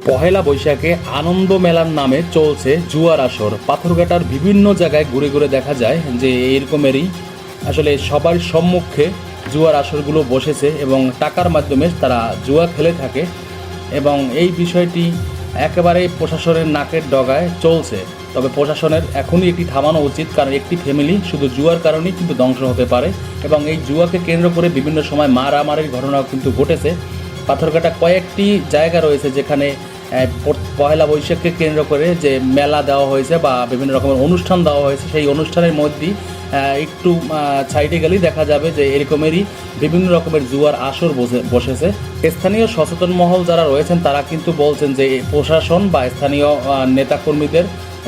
পহেলা বৈশাখে আনন্দ মেলার নামে চলছে জুয়ার আসর। পাথরঘাটার বিভিন্ন জায়গায় ঘুরে ঘুরে দেখা যায় যে এরকমেরই আসলে সবার সম্মুখে জুয়ার আসরগুলো বসেছে এবং টাকার মাধ্যমে তারা জুয়া খেলে থাকে এবং এই বিষয়টি একেবারে প্রশাসনের নাকের ডগায় চলছে। তবে প্রশাসনের এখনই একটি থামানো উচিত, কারণ একটি ফ্যামিলি শুধু জুয়ার কারণেই কিন্তু ধ্বংস হতে পারে এবং এই জুয়াকে কেন্দ্র করে বিভিন্ন সময় মারামারির ঘটনাও কিন্তু ঘটেছে। পাথরঘাটা কয়েকটি জায়গা রয়েছে যেখানে পয়লা বৈশাখকে কেন্দ্র করে যে মেলা দেওয়া হয়েছে বা বিভিন্ন রকমের অনুষ্ঠান দেওয়া হয়েছে, সেই অনুষ্ঠানের মধ্যেই একটু সাইডে গেলেই দেখা যাবে যে এরকমেরই বিভিন্ন রকমের জুয়ার আসর বসেছে। স্থানীয় সচেতন মহল যারা রয়েছেন তারা কিন্তু বলছেন যে প্রশাসন বা স্থানীয় নেতাকর্মীদের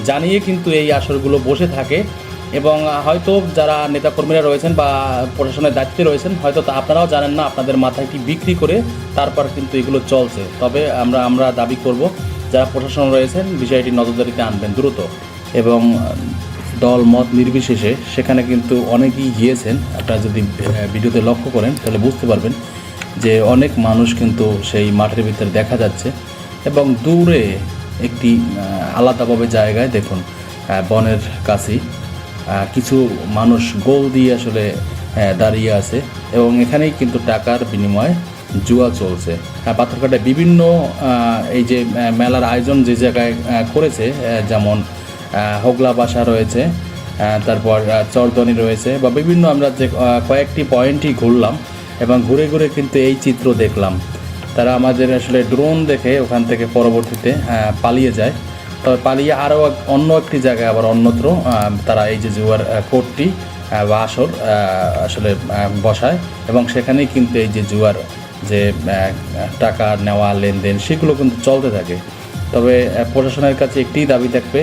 জানিয়ে কিন্তু এই আসরগুলো বসে থাকে এবং হয়তো যারা নেতাকর্মীরা রয়েছেন বা প্রশাসনের দায়িত্বে রয়েছেন হয়তো আপনারাও জানেন না, আপনাদের মাথায় কি বিক্রি করে তারপর কিন্তু এগুলো চলছে। তবে আমরা দাবি করব যারা প্রশাসন রয়েছেন বিষয়টি নজরদারিতে আনবেন দ্রুত এবং দল মত নির্বিশেষে সেখানে কিন্তু অনেকেই গিয়েছেন। আপনারা যদি ভিডিওতে লক্ষ্য করেন তাহলে বুঝতে পারবেন যে অনেক মানুষ কিন্তু সেই মাঠের ভিতরে দেখা যাচ্ছে এবং দূরে একটি আলাদাভাবে জায়গায় দেখুন বনের কাছেই কিছু মানুষ গোল দিয়ে আসলে দাঁড়িয়ে আছে এবং এখানেই কিন্তু টাকার বিনিময়ে জুয়া চলছে। পাথরঘাটায় বিভিন্ন এই যে মেলার আয়োজন যে জায়গায় করেছে, যেমন হোগলা বাসা রয়েছে, তারপর চরদনি রয়েছে বা বিভিন্ন আমরা যে কয়েকটি পয়েন্টই ঘুরলাম এবং ঘুরে ঘুরে কিন্তু এই চিত্র দেখলাম। তারা আমাদের আসলে ড্রোন দেখে ওখান থেকে পরবর্তীতে পালিয়ে যায়। তবে পালিয়ে আরও অন্য একটি জায়গায় আবার অন্যত্র তারা এই যে জুয়ার কোর্টটি বা আসর আসলে বসায় এবং সেখানেই কিন্তু এই যে জুয়ার যে টাকা নেওয়া লেনদেন সেগুলো কিন্তু চলতে থাকে। তবে প্রশাসনের কাছে একটিই দাবি থাকবে,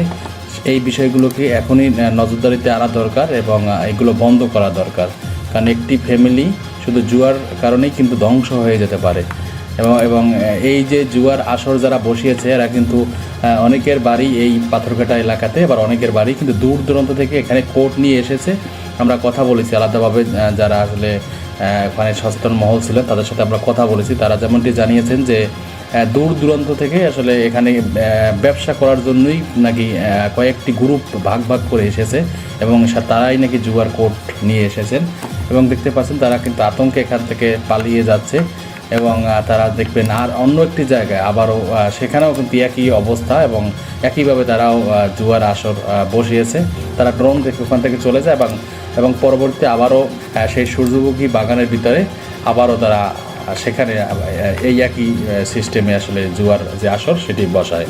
এই বিষয়গুলোকে এখনই নজরদারিতে আনা দরকার এবং এগুলো বন্ধ করা দরকার, কারণ একটি ফ্যামিলি শুধু জুয়ার কারণেই কিন্তু ধ্বংস হয়ে যেতে পারে এবং এই যে জুয়ার আসর যারা বসিয়েছে এরা কিন্তু অনেকের বাড়ি এই পাথরঘাটা এলাকাতে, আবার অনেকের বাড়ি কিন্তু দূর দূরান্ত থেকে এখানে কোর্ট নিয়ে এসেছে। আমরা কথা বলেছি আলাদাভাবে, যারা আসলে ওখানে সচেতন মহল ছিলেন তাদের সাথে আমরা কথা বলেছি। তারা যেমনটি জানিয়েছেন যে দূর দূরান্ত থেকে আসলে এখানে ব্যবসা করার জন্যই নাকি কয়েকটি গ্রুপ ভাগ ভাগ করে এসেছে এবং তারাই নাকি জুয়ার কোর্ট নিয়ে এসেছেন এবং দেখতে পাচ্ছেন তারা কিন্তু আতঙ্কে এখান থেকে পালিয়ে যাচ্ছে এবং তারা দেখবেন আর অন্য একটি জায়গায় আবারও সেখানেও কিন্তু একই অবস্থা এবং একইভাবে তারাও জুয়ার আসর বসিয়েছে। তারা ড্রোন দেখে ওখান থেকে চলে যায় এবং পরবর্তী আবারও সেই সূর্যমুখী বাগানের ভিতরে আবারও তারা সেখানে এই একই সিস্টেমে আসলে জুয়ার যে আসর সেটি বসায়।